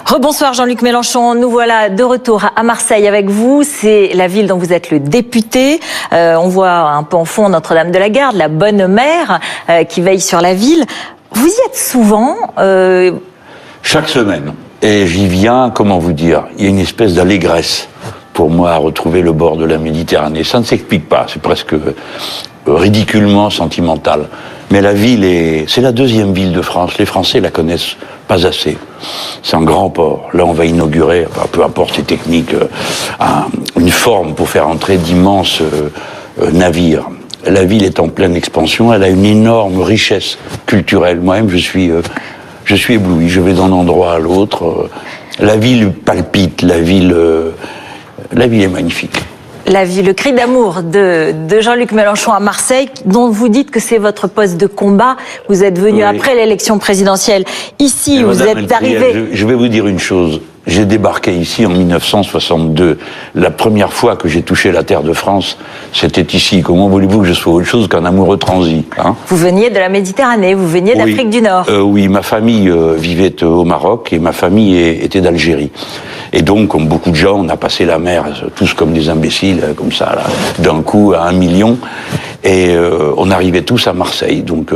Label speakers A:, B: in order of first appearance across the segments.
A: Rebonsoir Jean-Luc Mélenchon, nous voilà de retour à Marseille avec vous. C'est la ville dont vous êtes le député. On voit un peu en fond Notre-Dame de la Garde, la bonne mère qui veille sur la ville. Vous y êtes souvent
B: Chaque semaine. Et j'y viens, comment vous dire, il y a une espèce d'allégresse pour moi à retrouver le bord de la Méditerranée. Ça ne s'explique pas, c'est presque ridiculement sentimental. Mais la ville c'est la deuxième ville de France. Les Français la connaissent pas assez. C'est un grand port. Là, on va inaugurer, peu importe les techniques, une forme pour faire entrer d'immenses navires. La ville est en pleine expansion. Elle a une énorme richesse culturelle. Moi-même, je suis ébloui. Je vais d'un endroit à l'autre. La ville palpite. La ville est magnifique.
A: La vie, le cri d'amour de Jean-Luc Mélenchon à Marseille, dont vous dites que c'est votre poste de combat. Vous êtes venu après l'élection présidentielle. Ici, vous êtes arrivé...
B: Je vais vous dire une chose. J'ai débarqué ici en 1962. La première fois que j'ai touché la terre de France, c'était ici. Comment voulez-vous que je sois autre chose qu'un amoureux transi, hein ?
A: Vous veniez de la Méditerranée, vous veniez d'Afrique du Nord.
B: Oui, ma famille vivait au Maroc et ma famille était d'Algérie. Et donc, comme beaucoup de gens, on a passé la mer, tous comme des imbéciles, comme ça, là, d'un coup à 1 million. Et on arrivait tous à Marseille. Donc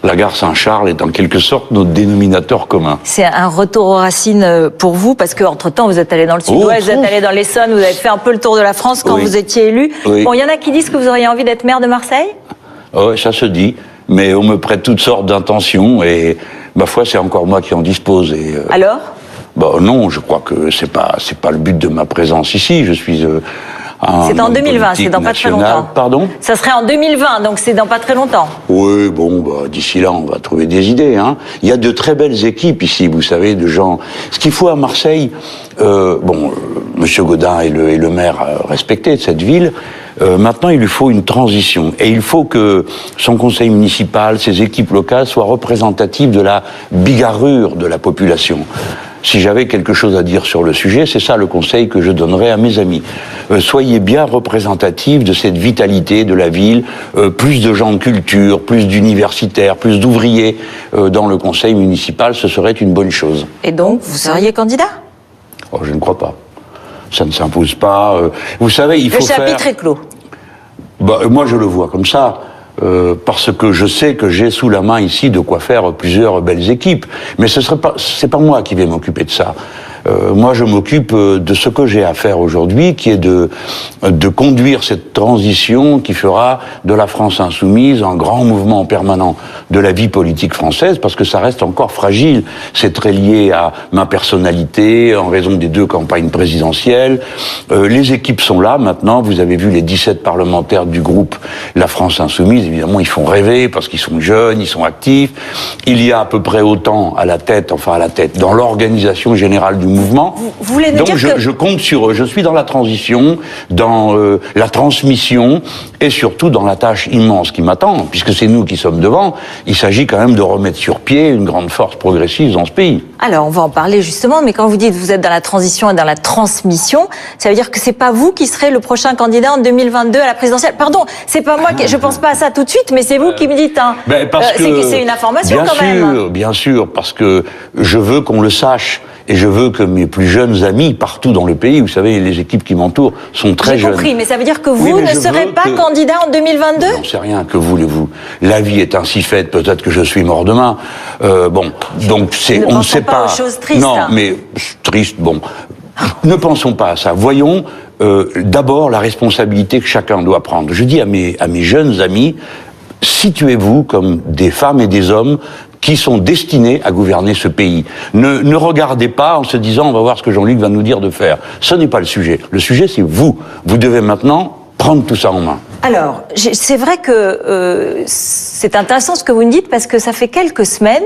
B: la gare Saint-Charles est en quelque sorte notre dénominateur commun.
A: C'est un retour aux racines pour vous, parce qu'entre-temps, vous êtes allé dans le sud-ouest, vous êtes allé dans l'Essonne, vous avez fait un peu le tour de la France quand vous étiez élu. Bon, il y en a qui disent que vous auriez envie d'être maire de Marseille ?
B: Oui, ça se dit. Mais on me prête toutes sortes d'intentions et, ma foi, c'est encore moi qui en dispose. Et,
A: alors ?
B: Non, je crois que c'est pas le but de ma présence ici. Je suis...
A: c'est en 2020, c'est dans pas très longtemps.
B: Pardon ?
A: Ça serait en 2020, donc c'est dans pas très longtemps.
B: Oui, d'ici là, on va trouver des idées. Hein. Il y a de très belles équipes ici, vous savez, de gens... Ce qu'il faut à Marseille, Monsieur Gaudin est le maire respecté de cette ville. Maintenant, il lui faut une transition. Et il faut que son conseil municipal, ses équipes locales soient représentatives de la bigarrure de la population. Si j'avais quelque chose à dire sur le sujet, c'est ça le conseil que je donnerais à mes amis. Soyez bien représentatifs de cette vitalité de la ville, plus de gens de culture, plus d'universitaires, plus d'ouvriers dans le conseil municipal, ce serait une bonne chose.
A: Et donc, vous seriez candidat ?
B: Je ne crois pas. Ça ne s'impose pas. Vous savez, il faut faire...
A: Le chapitre est clos.
B: Moi, je le vois comme ça. Parce que je sais que j'ai sous la main ici de quoi faire plusieurs belles équipes. Mais c'est pas moi qui vais m'occuper de ça. Moi, je m'occupe de ce que j'ai à faire aujourd'hui, qui est de conduire cette transition qui fera de la France insoumise un grand mouvement permanent de la vie politique française, parce que ça reste encore fragile. C'est très lié à ma personnalité, en raison des 2 campagnes présidentielles. Les équipes sont là maintenant. Vous avez vu les 17 parlementaires du groupe La France insoumise. Évidemment, ils font rêver parce qu'ils sont jeunes, ils sont actifs. Il y a à peu près autant à la tête, dans l'organisation générale du mouvement.
A: Vous voulez nous
B: Donc
A: dire
B: je compte sur eux. Je suis dans la transition, dans la transmission et surtout dans la tâche immense qui m'attend, puisque c'est nous qui sommes devant. Il s'agit quand même de remettre sur pied une grande force progressiste dans ce pays.
A: Alors, on va en parler justement, mais quand vous dites que vous êtes dans la transition et dans la transmission, ça veut dire que c'est pas vous qui serez le prochain candidat en 2022 à la présidentielle. Pardon, c'est pas moi je pense pas à ça tout de suite, mais c'est vous qui me dites, hein. C'est une information quand même.
B: Bien sûr, parce que je veux qu'on le sache. Et je veux que mes plus jeunes amis, partout dans le pays, vous savez, les équipes qui m'entourent sont très jeunes.
A: J'ai compris, mais ça veut dire que vous ne serez pas candidat en 2022 ?
B: J'en sais rien, que voulez-vous ? La vie est ainsi faite, peut-être que je suis mort demain. Donc on ne sait pas.
A: Aux choses tristes.
B: Non, mais triste, Ne pensons pas à ça. Voyons d'abord la responsabilité que chacun doit prendre. Je dis à mes jeunes amis, situez-vous comme des femmes et des hommes qui sont destinés à gouverner ce pays. Ne regardez pas en se disant on va voir ce que Jean-Luc va nous dire de faire. Ce n'est pas le sujet. Le sujet, c'est vous. Vous devez maintenant prendre tout ça en main.
A: Alors, c'est vrai que c'est intéressant ce que vous nous dites, parce que ça fait quelques semaines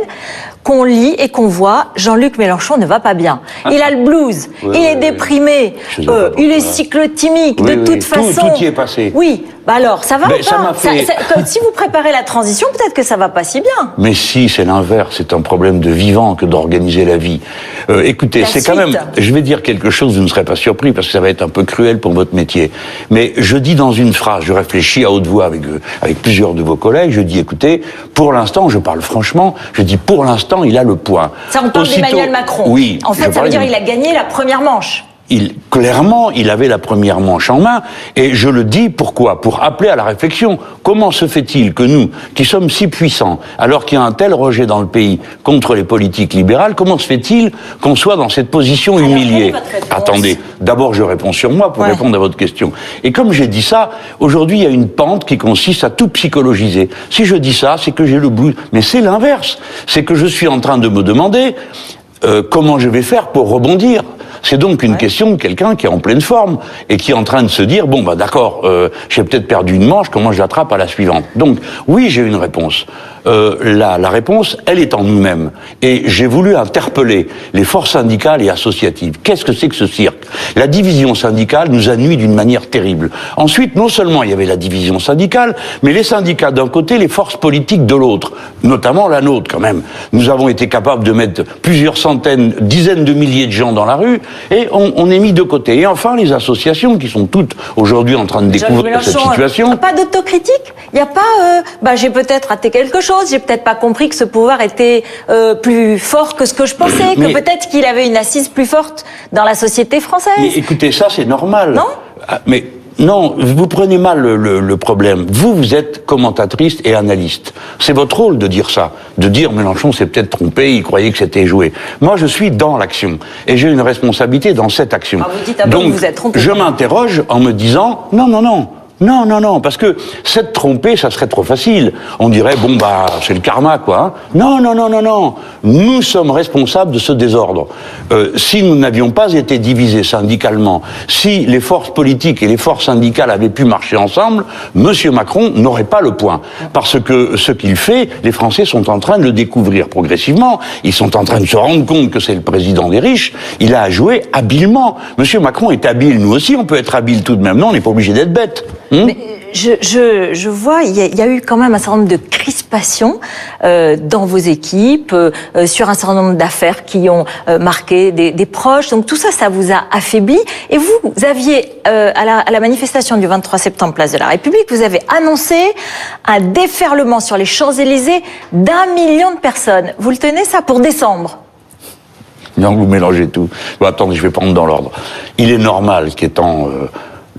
A: qu'on lit et qu'on voit Jean-Luc Mélenchon ne va pas bien. Il a le blues, il est déprimé, il est cyclotimique, de toute façon.
B: Tout y est passé.
A: Oui, Bah alors, ça va
B: Mais
A: ou
B: ça
A: pas
B: m'a fait...
A: Si vous préparez la transition, peut-être que ça va pas si bien.
B: Mais si, c'est l'inverse. C'est un problème de vivant que d'organiser la vie. Écoutez, c'est quand même... Je vais dire quelque chose, vous ne serez pas surpris, parce que ça va être un peu cruel pour votre métier. Mais je dis dans une phrase, je réfléchis à haute voix avec plusieurs de vos collègues, je dis, écoutez, pour l'instant, je parle franchement, je dis, pour l'instant, il a le point.
A: Ça, on parle d'Emmanuel Macron.
B: Oui.
A: En fait, ça veut dire qu'il a gagné la première manche.
B: Clairement, il avait la première manche en main, et je le dis pourquoi ? Pour appeler à la réflexion. Comment se fait-il que nous, qui sommes si puissants, alors qu'il y a un tel rejet dans le pays contre les politiques libérales, comment se fait-il qu'on soit dans cette position humiliée ? Attendez, d'abord je réponds sur moi pour répondre à votre question. Et comme j'ai dit ça, aujourd'hui il y a une pente qui consiste à tout psychologiser. Si je dis ça, c'est que j'ai le bout. Mais c'est l'inverse. C'est que je suis en train de me demander comment je vais faire pour rebondir. C'est donc une question de quelqu'un qui est en pleine forme et qui est en train de se dire, bon, bah d'accord, j'ai peut-être perdu une manche, comment je l'attrape à la suivante ? Donc, oui, j'ai une réponse. La réponse, elle est en nous-mêmes. Et j'ai voulu interpeller les forces syndicales et associatives. Qu'est-ce que c'est que ce cirque ? La division syndicale nous a nui d'une manière terrible. Ensuite, non seulement il y avait la division syndicale, mais les syndicats d'un côté, les forces politiques de l'autre, notamment la nôtre quand même. Nous avons été capables de mettre plusieurs centaines, dizaines de milliers de gens dans la rue, et on est mis de côté. Et enfin, les associations qui sont toutes aujourd'hui en train de découvrir cette situation.
A: Pas d'autocritique ? Il n'y a pas, j'ai peut-être raté quelque chose, j'ai peut-être pas compris que ce pouvoir était plus fort que ce que je pensais, que peut-être qu'il avait une assise plus forte dans la société française.
B: Mais écoutez, ça c'est normal.
A: Non ?
B: Mais non, vous prenez mal le problème. Vous êtes commentatrice et analyste. C'est votre rôle de dire ça. De dire Mélenchon s'est peut-être trompé, il croyait que c'était joué. Moi, je suis dans l'action. Et j'ai une responsabilité dans cette action.
A: Vous dites
B: donc,
A: que vous êtes trompé.
B: Je m'interroge en me disant, non, parce que s'être trompé, ça serait trop facile. On dirait, bon, bah, c'est le karma, quoi. Non. Nous sommes responsables de ce désordre. Si nous n'avions pas été divisés syndicalement, si les forces politiques et les forces syndicales avaient pu marcher ensemble, Monsieur Macron n'aurait pas le point. Parce que ce qu'il fait, les Français sont en train de le découvrir progressivement. Ils sont en train de se rendre compte que c'est le président des riches. Il a joué habilement. Monsieur Macron est habile. Nous aussi, on peut être habile tout de même. Non, on n'est pas obligé d'être bête.
A: Mais je vois, il y a eu quand même un certain nombre de crispations dans vos équipes, sur un certain nombre d'affaires qui ont marqué des proches. Donc tout ça, ça vous a affaibli. Et vous aviez, à la manifestation du 23 septembre, place de la République, vous avez annoncé un déferlement sur les Champs-Élysées d'1 million de personnes. Vous le tenez ça pour décembre ?
B: Non, vous mélangez tout. Bon, attendez, je vais prendre dans l'ordre. Il est normal qu'étant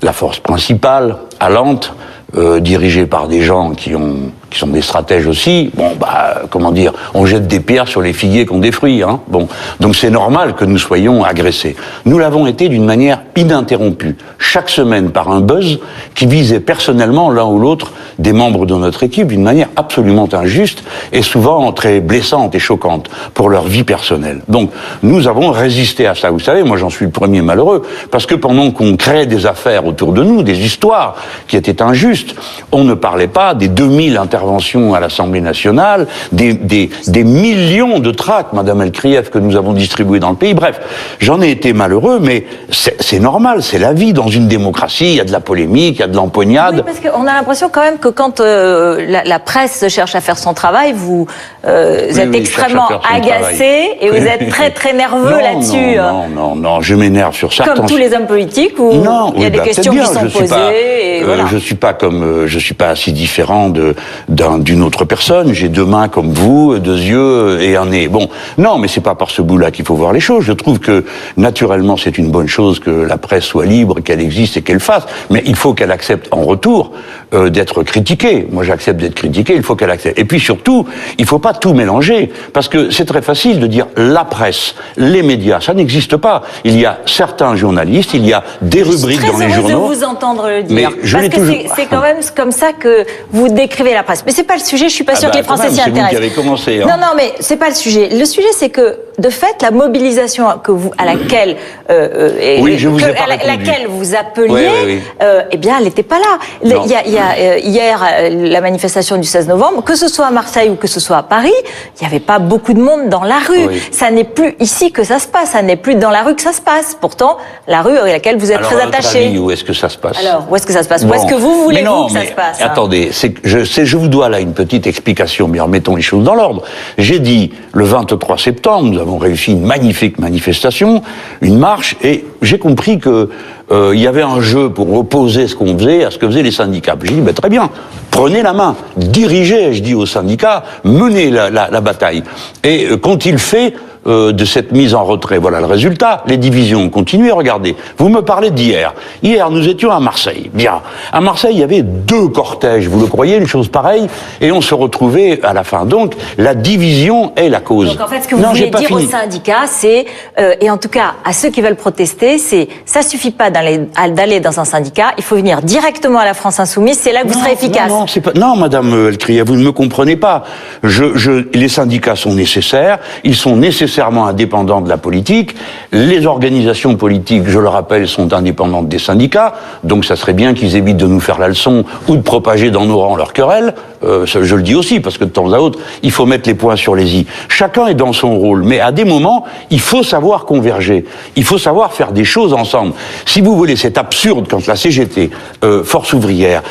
B: la force principale, allante, dirigée par des gens qui sont des stratèges aussi, bon, bah, comment dire, on jette des pierres sur les figuiers qui ont des fruits, hein. Bon. Donc c'est normal que nous soyons agressés. Nous l'avons été d'une manière ininterrompue, chaque semaine par un buzz qui visait personnellement l'un ou l'autre des membres de notre équipe d'une manière absolument injuste et souvent très blessante et choquante pour leur vie personnelle. Donc, nous avons résisté à ça. Vous savez, moi j'en suis le premier malheureux, parce que pendant qu'on créait des affaires autour de nous, des histoires qui étaient injustes, on ne parlait pas des 2000 interventions à l'Assemblée nationale, des millions de tracts, Madame Elkrief, que nous avons distribués dans le pays. Bref, j'en ai été malheureux, mais c'est normal, c'est la vie. Dans une démocratie, il y a de la polémique, il y a de l'empoignade.
A: Oui, parce qu'on a l'impression quand même que quand la presse cherche à faire son travail, vous êtes extrêmement agacé et vous êtes très très nerveux là-dessus.
B: Non, je m'énerve sur ça.
A: Comme tous les hommes politiques où il y a des questions qui sont posées. Et voilà.
B: Je suis pas si différent d'une autre personne. J'ai 2 mains comme vous, 2 yeux et un nez. Bon, non, mais c'est pas par ce bout-là qu'il faut voir les choses. Je trouve que naturellement c'est une bonne chose que la presse soit libre, qu'elle existe et qu'elle fasse. Mais il faut qu'elle accepte en retour d'être critiquée. Moi, j'accepte d'être critiquée. Il faut qu'elle accepte. Et puis surtout, il faut pas tout mélanger, parce que c'est très facile de dire la presse, les médias. Ça n'existe pas. Il y a certains journalistes, il y a des rubriques dans les journaux.
A: Je suis très heureuse de vous entendre le dire. Parce que c'est quand même comme ça que vous décrivez la presse. Mais c'est pas le sujet. Je suis pas sûre que les Français s'y intéressent.
B: C'est vous qui avez commencé. Hein.
A: Non, mais c'est pas le sujet. Le sujet, c'est que de fait, la mobilisation à laquelle
B: oui, je vous
A: laquelle vous appeliez,
B: oui, oui, oui.
A: Eh bien, elle n'était pas là. Il y a hier, la manifestation du 16 novembre, que ce soit à Marseille ou que ce soit à Paris, il n'y avait pas beaucoup de monde dans la rue.
B: Oui.
A: Ça n'est plus ici que ça se passe, ça n'est plus dans la rue que ça se passe. Pourtant, la rue à laquelle vous êtes très attaché.
B: Où est-ce que ça se passe?
A: Alors, où est-ce que ça se passe?
B: Bon.
A: Où est-ce que vous voulez que ça
B: mais
A: se passe?
B: Attendez, je vous dois là une petite explication, mais remettons les choses dans l'ordre. J'ai dit, le 23 septembre, nous avons réussi une magnifique manifestation, une marche, et j'ai compris que il y avait un jeu pour opposer ce qu'on faisait à ce que faisaient les syndicats. J'ai dit, très bien, prenez la main, dirigez, je dis aux syndicats, menez la bataille. Et qu'ont-ils fait de cette mise en retrait? Voilà le résultat. Les divisions ont continué. Regardez, vous me parlez d'hier. Hier, nous étions à Marseille. Bien. À Marseille, il y avait 2 cortèges. Vous le croyez, une chose pareille? Et on se retrouvait à la fin. Donc, la division est la cause.
A: Donc, en fait, ce que vous voulez dire aux syndicats, c'est, et en tout cas, à ceux qui veulent protester, c'est, ça suffit pas d'aller dans un syndicat. Il faut venir directement à la France Insoumise. C'est là que vous serez efficace.
B: Non, Madame Elkria, vous ne me comprenez pas. Les syndicats sont nécessaires. Ils sont nécessairement indépendants de la politique. Les organisations politiques, je le rappelle, sont indépendantes des syndicats. Donc ça serait bien qu'ils évitent de nous faire la leçon ou de propager dans nos rangs leurs querelles. Je le dis aussi, parce que de temps à autre, il faut mettre les points sur les i. Chacun est dans son rôle. Mais à des moments, il faut savoir converger. Il faut savoir faire des choses ensemble. Si vous voulez, c'est absurde quand la CGT, Force ouvrière,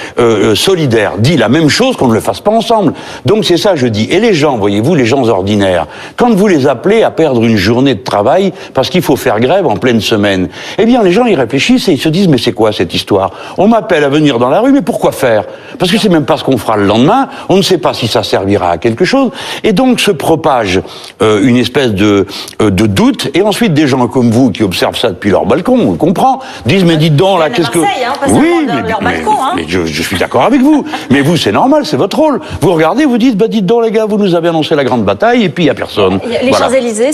B: Solidaire, dit la même chose qu'on ne le fasse pas ensemble. Donc c'est ça, je dis. Et les gens, voyez-vous, les gens ordinaires, quand vous les appelez à perdre une journée de travail parce qu'il faut faire grève en pleine semaine, eh bien les gens y réfléchissent et ils se disent, mais c'est quoi cette histoire? On m'appelle à venir dans la rue, mais pourquoi faire? Parce que c'est même pas ce qu'on fera le lendemain, on ne sait pas si ça servira à quelque chose, et donc se propage une espèce de doute, et ensuite des gens comme vous qui observent ça depuis leur balcon, on comprend, disent, mais dites donc là, qu'est-ce que...
A: Oui,
B: mais je suis d'accord avec vous, mais vous c'est normal, c'est votre rôle. Vous regardez, vous dites, dites donc les gars, vous nous avez annoncé la grande bataille, et puis il n'y a personne.
A: Les Champs-Élysées,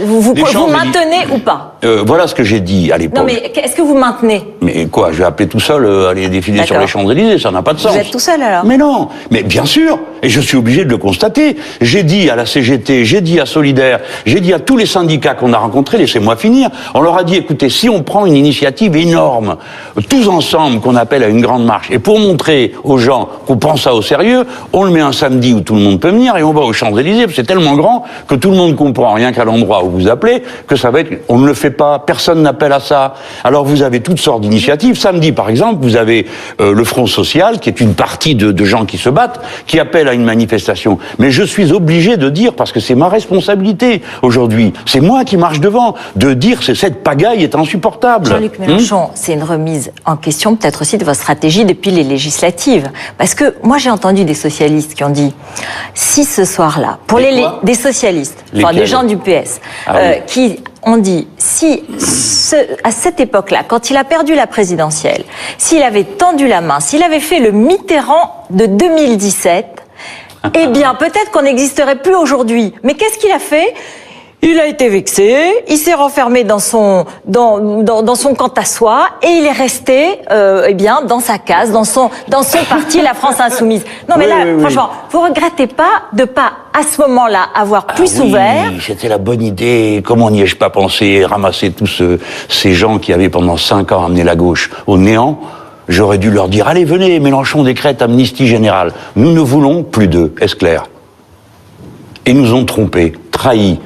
A: vous maintenez ou pas?
B: Voilà ce que j'ai dit à l'époque.
A: Non, mais est-ce que vous maintenez?
B: Mais quoi, je vais appeler tout seul à aller défiler sur les Champs-Élysées, ça n'a pas de sens.
A: Vous êtes tout seul alors?
B: Mais non, mais bien sûr, et je suis obligé de le constater. J'ai dit à la CGT, j'ai dit à Solidaire, j'ai dit à tous les syndicats qu'on a rencontrés, laissez-moi finir, on leur a dit, écoutez, si on prend une initiative énorme, tous ensemble, qu'on appelle à une grande marche, et pour montrer aux gens qu'on prend ça au sérieux, on le met un samedi où tout le monde peut venir, et on va aux Champs-Élysées, c'est tellement grand que tout le monde comprend, rien qu'à l'endroit où vous appelez, que ça va être, on ne le fait pas, personne n'appelle à ça. Alors vous avez toutes sortes d'initiatives. Samedi, par exemple, vous avez le Front Social, qui est une partie de gens qui se battent, qui appellent à une manifestation. Mais je suis obligé de dire, parce que c'est ma responsabilité aujourd'hui, c'est moi qui marche devant, de dire que cette pagaille est insupportable.
A: Jean-Luc Mélenchon, c'est une remise en question peut-être aussi de votre stratégie depuis les législatives. Parce que moi j'ai entendu des socialistes qui ont dit, si ce soir-là, pour des socialistes, enfin des gens du PS, qui ont dit, si à cette époque-là, quand il a perdu la présidentielle, s'il avait tendu la main, s'il avait fait le Mitterrand de 2017, eh bien peut-être qu'on n'existerait plus aujourd'hui. Mais qu'est-ce qu'il a fait ? Il a été vexé, il s'est renfermé dans son quant à soi et il est resté dans sa case, dans son parti, la France Insoumise. Non mais franchement, vous regrettez pas de pas à ce moment-là avoir plus ouvert?
B: C'était la bonne idée. Comment n'y ai-je pas pensé? Ramasser tous ces gens qui avaient pendant 5 ans amené la gauche au néant. J'aurais dû leur dire, allez, venez, Mélenchon décrète amnistie générale. Nous ne voulons plus d'eux, est-ce clair? Et nous ont trompés, trahis.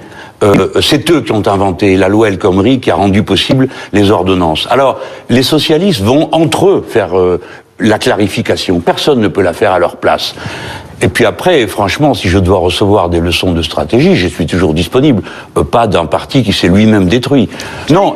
B: C'est eux qui ont inventé la loi El Khomri qui a rendu possible les ordonnances. Alors, les socialistes vont entre eux faire la clarification. Personne ne peut la faire à leur place. Et puis après, franchement, si je dois recevoir des leçons de stratégie, je suis toujours disponible. Pas d'un parti qui s'est lui-même détruit. Non,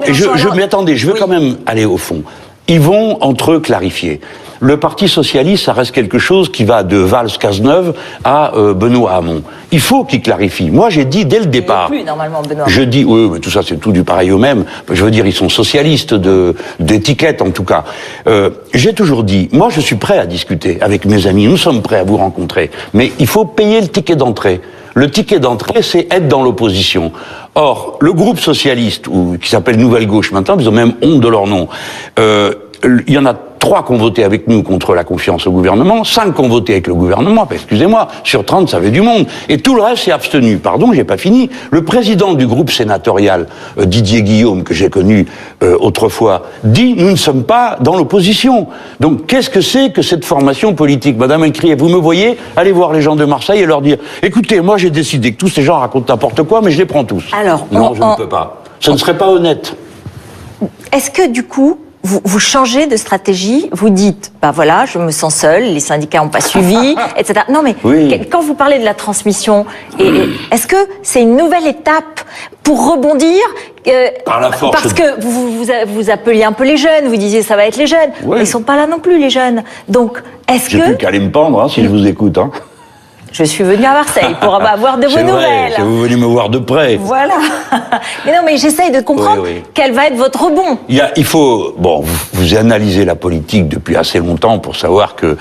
B: mais attendez, je veux quand même aller au fond. Ils vont entre eux clarifier. Le Parti socialiste, ça reste quelque chose qui va de Valls-Cazeneuve à Benoît Hamon. Il faut qu'il clarifie. Moi, j'ai dit dès le départ.
A: Il n'est plus normalement Benoît Hamon.
B: Je dis, oui, mais tout ça, c'est tout du pareil au même. Je veux dire, ils sont socialistes d'étiquette, en tout cas. J'ai toujours dit, moi, je suis prêt à discuter avec mes amis. Nous sommes prêts à vous rencontrer. Mais il faut payer le ticket d'entrée. Le ticket d'entrée, c'est être dans l'opposition. Or, le groupe socialiste, qui s'appelle Nouvelle Gauche maintenant, ils ont même honte de leur nom. Il y en a 3 qui ont voté avec nous contre la confiance au gouvernement, 5 qui ont voté avec le gouvernement, excusez-moi, sur 30, ça fait du monde. Et tout le reste s'est abstenu. Pardon, j'ai pas fini. Le président du groupe sénatorial, Didier Guillaume, que j'ai connu autrefois, dit « Nous ne sommes pas dans l'opposition ». Donc, qu'est-ce que c'est que cette formation politique? Madame Écrier, vous me voyez, allez voir les gens de Marseille et leur dire « Écoutez, moi j'ai décidé que tous ces gens racontent n'importe quoi, mais je les prends tous ».
A: Alors,
B: non, je ne peux pas. Ce ne serait pas honnête.
A: Est-ce que, du coup, vous changez de stratégie, vous dites, bah voilà, je me sens seul, les syndicats n'ont pas suivi, etc. Non mais, oui. Quand vous parlez de la transmission, est-ce que c'est une nouvelle étape pour rebondir
B: par la force.
A: Parce que vous appeliez un peu les jeunes, vous disiez ça va être les jeunes, oui. Ils sont pas là non plus les jeunes. Donc, est-ce que...
B: J'ai plus qu'à aller me pendre, si je vous écoute.
A: Je suis venue à Marseille pour avoir de vos nouvelles.
B: C'est vous venez me voir de près.
A: Voilà. Mais non, mais j'essaye de comprendre quel va être votre rebond.
B: Il faut... Bon, vous analysez la politique depuis assez longtemps pour savoir que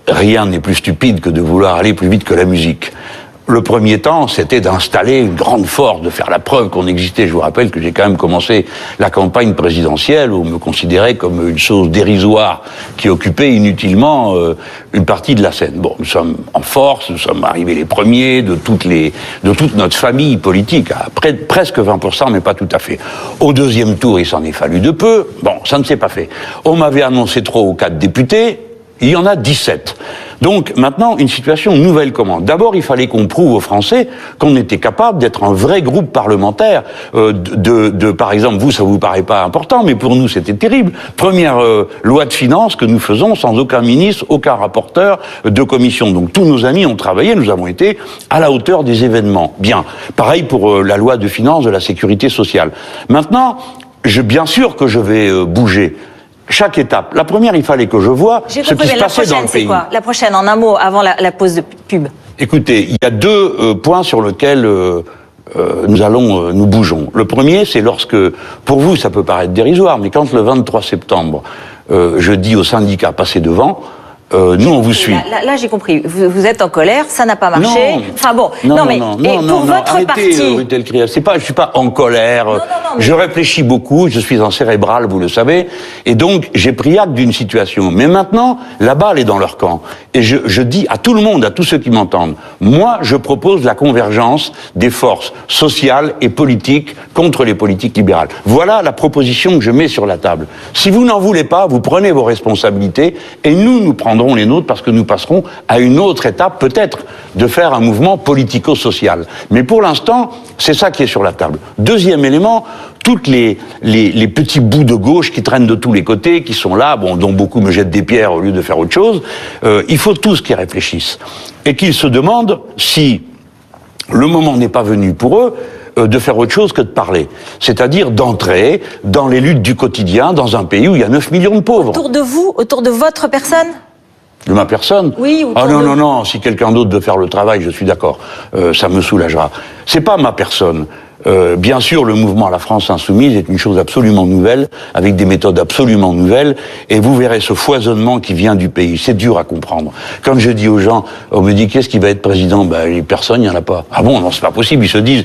B: rien n'est plus stupide que de vouloir aller plus vite que la musique. Le premier temps, c'était d'installer une grande force, de faire la preuve qu'on existait. Je vous rappelle que j'ai quand même commencé la campagne présidentielle où on me considérait comme une chose dérisoire qui occupait inutilement une partie de la scène. Bon, nous sommes en force, nous sommes arrivés les premiers de toute notre famille politique, à presque 20%, mais pas tout à fait. Au deuxième tour, il s'en est fallu de peu. Bon, ça ne s'est pas fait. On m'avait annoncé 3 ou 4 députés, il y en a 17. Donc maintenant, une situation nouvelle commence. D'abord, il fallait qu'on prouve aux Français qu'on était capable d'être un vrai groupe parlementaire. Par exemple, vous, ça vous paraît pas important, mais pour nous, c'était terrible. Première loi de finances que nous faisons sans aucun ministre, aucun rapporteur de commission. Donc tous nos amis ont travaillé, nous avons été à la hauteur des événements. Bien. Pareil pour la loi de finances de la sécurité sociale. Maintenant, bien sûr que je vais bouger. Chaque étape. La première, il fallait que je vois ce qui se passait dans le pays.
A: Quoi la prochaine, en un mot, avant la pause de pub.
B: Écoutez, il y a 2 points sur lesquels nous bougeons. Le premier, c'est lorsque, pour vous, ça peut paraître dérisoire, mais quand le 23 septembre, je dis aux syndicats, passez devant, nous, on vous suit.
A: Là, j'ai compris. Vous êtes en colère, ça n'a pas marché.
B: Non.
A: Enfin bon, mais pour votre parti...
B: Je suis pas en colère. Non, mais... Je réfléchis beaucoup, je suis en cérébral, vous le savez, et donc j'ai pris acte d'une situation. Mais maintenant, la balle est dans leur camp. Et je dis à tout le monde, à tous ceux qui m'entendent, moi, je propose la convergence des forces sociales et politiques contre les politiques libérales. Voilà la proposition que je mets sur la table. Si vous n'en voulez pas, vous prenez vos responsabilités, et nous prendrons les nôtres parce que nous passerons à une autre étape, peut-être, de faire un mouvement politico-social. Mais pour l'instant, c'est ça qui est sur la table. Deuxième élément, toutes les petits bouts de gauche qui traînent de tous les côtés, qui sont là, dont beaucoup me jettent des pierres au lieu de faire autre chose, il faut tous qu'ils réfléchissent. Et qu'ils se demandent si le moment n'est pas venu pour eux de faire autre chose que de parler. C'est-à-dire d'entrer dans les luttes du quotidien dans un pays où il y a 9 millions de pauvres.
A: Autour de vous, autour de votre personne ?
B: De ma personne?
A: Oui.
B: Non. Si quelqu'un d'autre veut faire le travail, je suis d'accord. Ça me soulagera. C'est pas ma personne. Bien sûr, le mouvement La France Insoumise est une chose absolument nouvelle, avec des méthodes absolument nouvelles, et vous verrez ce foisonnement qui vient du pays. C'est dur à comprendre. Quand je dis aux gens, on me dit qu'est-ce qui va être président? Les personnes, il n'y en a pas. Ah bon, non, c'est pas possible. Ils se disent,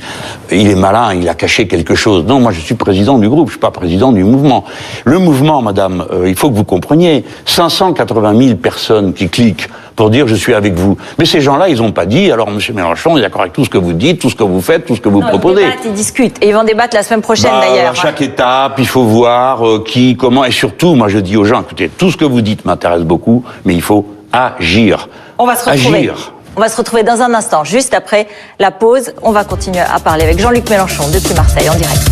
B: il est malin, il a caché quelque chose. Non, moi je suis président du groupe, je suis pas président du mouvement. Le mouvement, madame, il faut que vous compreniez, 580 000 personnes qui cliquent pour dire je suis avec vous. Mais ces gens-là, ils n'ont pas dit, alors monsieur Mélenchon est d'accord avec tout ce que vous dites, tout ce que vous faites, tout ce que vous proposez.
A: Ils discutent, et ils vont débattre la semaine prochaine d'ailleurs.
B: Chaque étape, il faut voir qui, comment, et surtout, moi je dis aux gens, écoutez, tout ce que vous dites m'intéresse beaucoup, mais il faut agir.
A: On va se retrouver.
B: Agir.
A: On va se retrouver dans un instant, juste après la pause. On va continuer à parler avec Jean-Luc Mélenchon depuis Marseille en direct.